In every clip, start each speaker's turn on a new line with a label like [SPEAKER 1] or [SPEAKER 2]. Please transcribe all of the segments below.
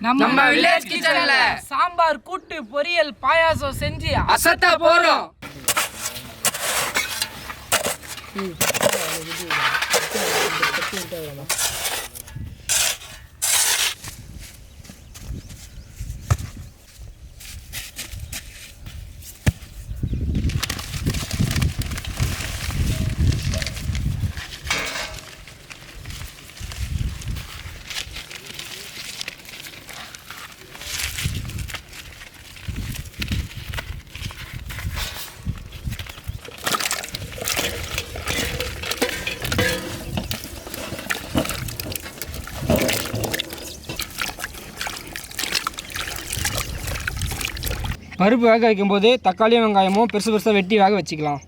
[SPEAKER 1] நம்ம வில்லேஜ் கிச்சன்ல
[SPEAKER 2] சாம்பார், கூட்டு, பொரியல், பாயாசம் செஞ்சு
[SPEAKER 1] அசத்த போறோம்.
[SPEAKER 3] பருப்பு வேக வைக்கும்போது தக்காளியும் வெங்காயமும் பெருசு பெருசாக வெட்டி வேக வச்சுக்கலாம்.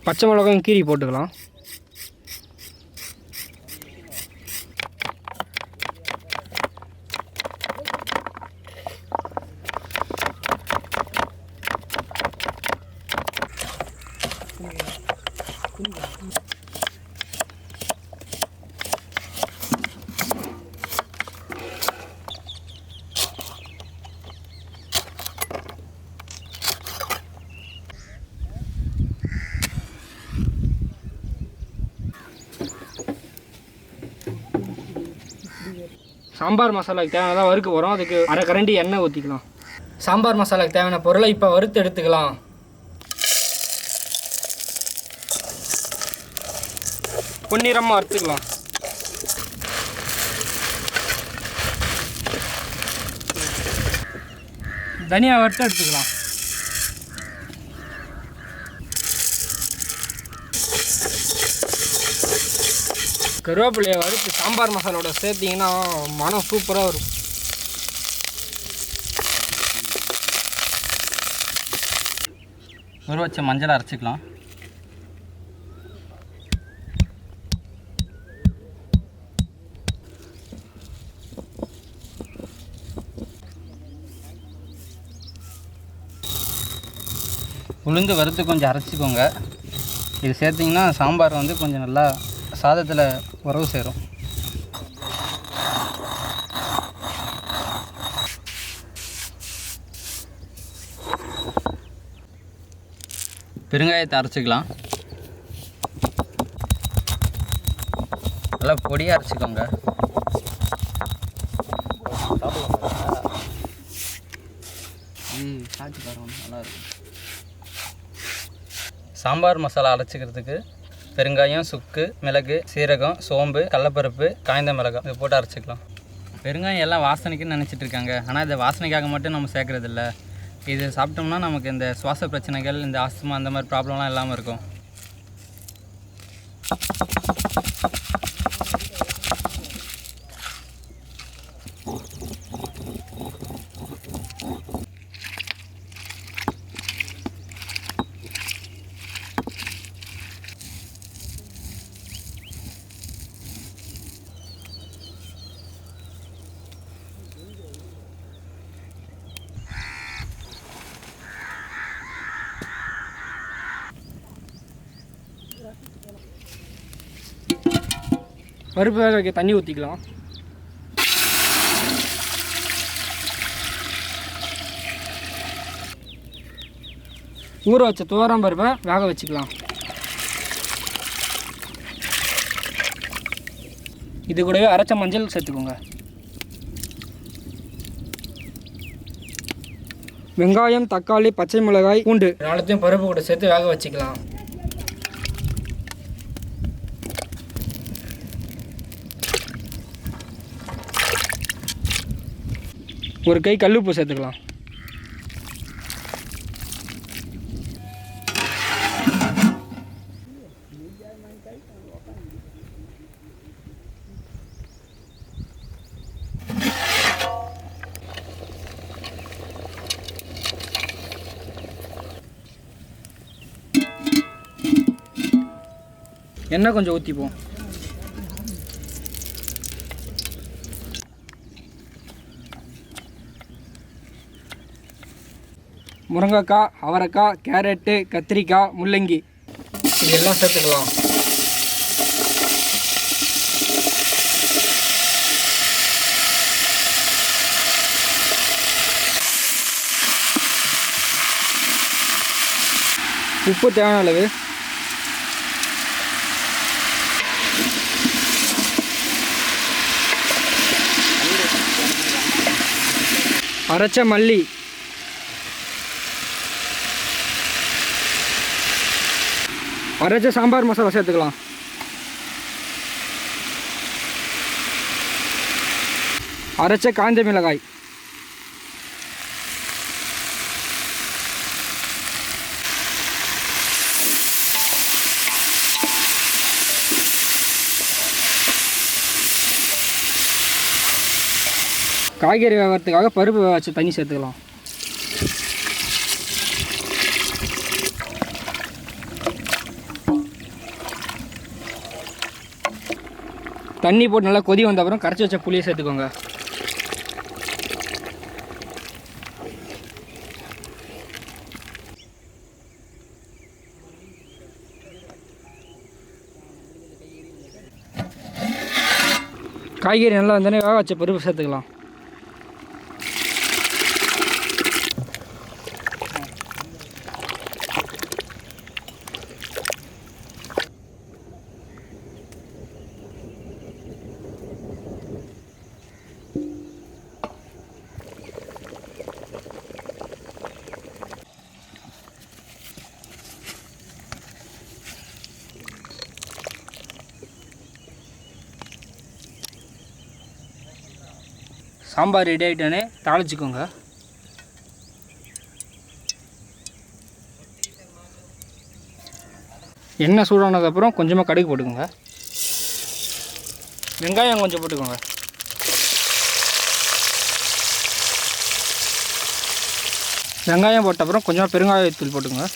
[SPEAKER 3] பச்சை மிளகாயும் கீரி போட்டுக்கலாம். சாம்பார் மசாலாவுக்கு தேவையானதான் வறுக்க போகிறோம். அதுக்கு அரை கரண்டி எண்ணெய் ஊற்றிக்கலாம். சாம்பார் மசாலாவுக்கு தேவையான பொருளை இப்போ வறுத்து எடுத்துக்கலாம். பொன்னிறமாக வறுத்துக்கலாம். தனியா வறுத்து எடுத்துக்கலாம். கருவேப்பிலையை வறுத்து சாம்பார் மசாலோட சேர்த்திங்கன்னா மனம் சூப்பராக வரும்.
[SPEAKER 4] ஊற வச்ச மஞ்சளை அரைச்சிக்கலாம். உளுந்து வறுத்து கொஞ்சம் அரைச்சிக்கோங்க. இது சேர்த்திங்கன்னா சாம்பார் வந்து கொஞ்சம் நல்லா சாதத்தில் உறவு சேரும். பெருங்காயத்தை அரைச்சிக்கலாம். நல்லா பொடியாக அரைச்சிக்கோங்க. சாப்பிட்டு பாருங்க, நல்லாயிருக்கும். சாம்பார் மசாலா அரைச்சிக்கிறதுக்கு பெருங்காயம், சுக்கு, மிளகு, சீரகம், சோம்பு, கடலப்பருப்பு, காய்ந்த மிளகாய் இது போட்டு அரைச்சிக்கலாம். பெருங்காயம் எல்லாம் வாசனைக்குன்னு நினச்சிட்டு இருக்காங்க. ஆனால் இதை வாசனைக்காக மட்டும் நம்ம சேர்க்குறதில்ல. இது சாப்பிட்டோம்னா நமக்கு இந்த சுவாச பிரச்சனைகள், இந்த ஆஸ்துமா அந்த மாதிரி ப்ராப்ளம்லாம் இல்லாமல் இருக்கும்.
[SPEAKER 3] பருப்பு வேக வைக்க தண்ணி ஊற்றிக்கலாம். ஊற வச்ச துவரம் பருப்பை வேக வச்சுக்கலாம். இது கூடவே அரைச்ச மஞ்சள் சேர்த்துக்கோங்க. வெங்காயம், தக்காளி, பச்சை மிளகாய், பூண்டு நாலுத்தையும் பருப்பு கூட சேர்த்து வேக வச்சுக்கலாம். ஒரு கை கல்லுப்பு சேர்த்துக்கலாம். எண்ணெய் கொஞ்சம் ஊற்றிப்போம். முருங்கைக்காய், அவரைக்காய், கேரட்டு, கத்திரிக்காய், முள்ளங்கி இதெல்லாம் சேர்த்துக்கலாம். உப்பு தேவையான அளவு. அரைச்ச மல்லி, அரைச்ச சாம்பார் மசாலா சேர்த்துக்கலாம். அரைச்ச காய்ந்த மிளகாய், காய்கறி வேகிறதுக்காக பருப்பு வச்சு தண்ணி சேர்த்துக்கலாம். தண்ணி போட்டு நல்லா கொதி வந்த அப்புறம் கரைச்சி வச்ச புளியை சேர்த்துக்கோங்க. காய்கறி நல்லா வந்தோடனே வேக வச்ச பருப்பு சேர்த்துக்கலாம். சாம்பார் ரெடி ஆகிட்டோன்னே தாளிச்சிக்கோங்க. எண்ணெய் சூடானதுக்கப்புறம் கொஞ்சமாக கடுகு போட்டுக்கோங்க. வெங்காயம் கொஞ்சம் போட்டுக்கோங்க. வெங்காயம் போட்ட அப்புறம் கொஞ்சமாக பெருங்காயத்தூள் போட்டுக்கோங்க.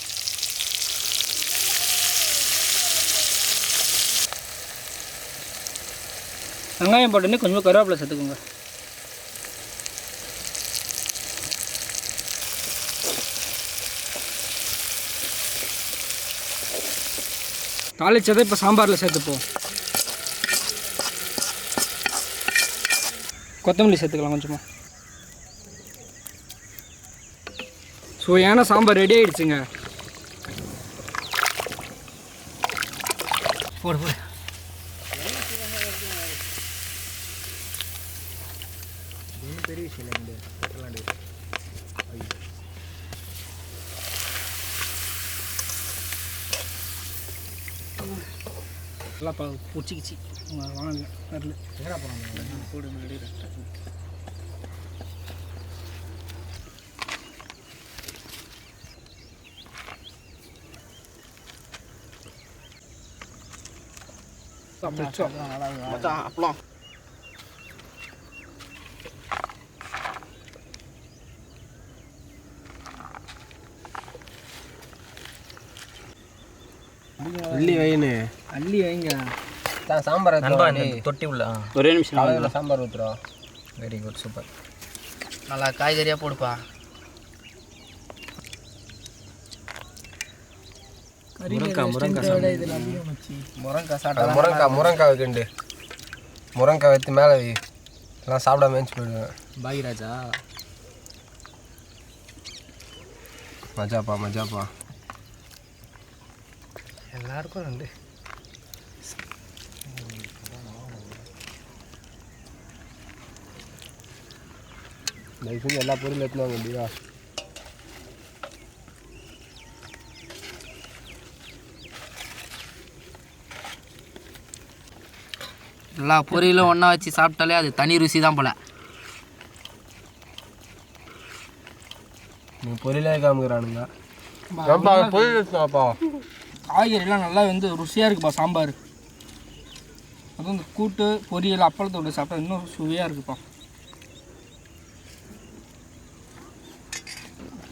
[SPEAKER 3] வெங்காயம் போட்டோன்னே கொஞ்சமாக கருவேப்பிலை சேர்த்துக்கோங்க. தாளிச்சதை இப்போ சாம்பாரில் சேர்த்துப்போம். கொத்தமல்லி சேர்த்துக்கலாம் கொஞ்சமாக. சுவையான சாம்பார் ரெடி ஆகிடுச்சுங்க. போடு போடு. பெரிய விஷயம் நல்லா பிடிச்சிக்கிச்சு. வாங்க வரல நேராக போகிறாங்க போடு முன்னாடி அப்பளம்
[SPEAKER 5] அள்ளி வைன்னு
[SPEAKER 3] அள்ளி வைங்க.
[SPEAKER 5] சாம்பார்
[SPEAKER 4] தொட்டி உள்ள
[SPEAKER 5] ஒரே நிமிஷம் சாம்பார் ஊற்றுறோம்.
[SPEAKER 4] Very good, super.
[SPEAKER 1] நல்லா காய்கறியாக போடுப்பா.
[SPEAKER 5] முருங்காய் வைக்கண்டு. முருங்காய் வைத்து மேலே வை. எல்லாம் சாப்பிடாம மேய்ச்சி போயிடுவேன்.
[SPEAKER 3] பாகிராஜா
[SPEAKER 5] மஜாப்பா மஜாப்பா.
[SPEAKER 3] எல்லாருக்கும் ரெண்டு.
[SPEAKER 5] தயவுசெஞ்சு எல்லா பொருளும் எடுத்துனாங்க அப்படியா?
[SPEAKER 1] எல்லா பொரியலும் ஒன்றா வச்சு சாப்பிட்டாலே அது தனி ருசி தான் போல.
[SPEAKER 5] நீ பொரியலே காமிக்கிறானுங்க. பொரியல் எடுத்துனாப்பா.
[SPEAKER 3] காய்கறிலாம் நல்லா வந்து ருசியாக இருக்குப்பா சாம்பார். அதுவும் இந்த கூட்டு பொரியல் அப்பளத்தோடு சாப்பிட்டா இன்னும் சுவையாக இருக்குப்பா.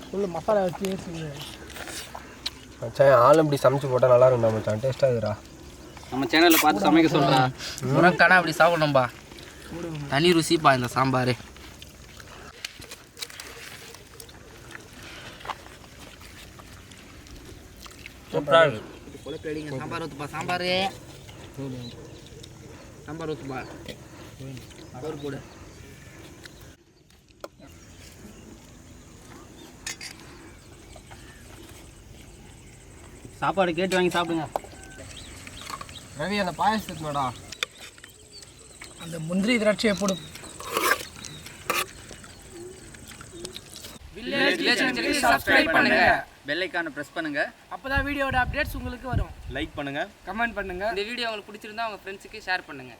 [SPEAKER 3] ஃபுல்லு மசாலா வச்சு
[SPEAKER 5] மச்சான் ஆள் இப்படி சமைச்சு போட்டால் நல்லா இருக்கும்டா மச்சான். டேஸ்ட்டாக இருக்குடா.
[SPEAKER 4] நம்ம சேனலில் பார்த்து சமைக்க சொல்கிறேன்.
[SPEAKER 1] முருங்கானா அப்படி சாப்பிடணும்பா. தனி ருசிப்பா இந்த சாம்பார்.
[SPEAKER 4] சூப்பராக இருக்குது.
[SPEAKER 1] சாம்பார் ஊற்றுப்பா சாம்பார் ஊற்றுப்பா அவர் கூட
[SPEAKER 4] சாப்பாடு கேட்டு வாங்கி சாப்பிடுங்க.
[SPEAKER 5] ரவி அந்த பாயசத்துக்கு மேடா
[SPEAKER 2] அந்த முந்திரி திராட்சையை போடு. சப்ஸ்கிரைப் பண்ணுங்க,
[SPEAKER 4] பெல் ஐகானை பிரஸ் பண்ணுங்க.
[SPEAKER 2] அப்பதான் வீடியோட அப்டேட்ஸ் உங்களுக்கு வரும்.
[SPEAKER 6] லைக் பண்ணுங்க,
[SPEAKER 2] கமெண்ட் பண்ணுங்க.
[SPEAKER 1] இந்த வீடியோ உங்களுக்கு பிடிச்சிருந்தா உங்க ஃப்ரெண்ட்ஸுக்கு ஷேர் பண்ணுங்க.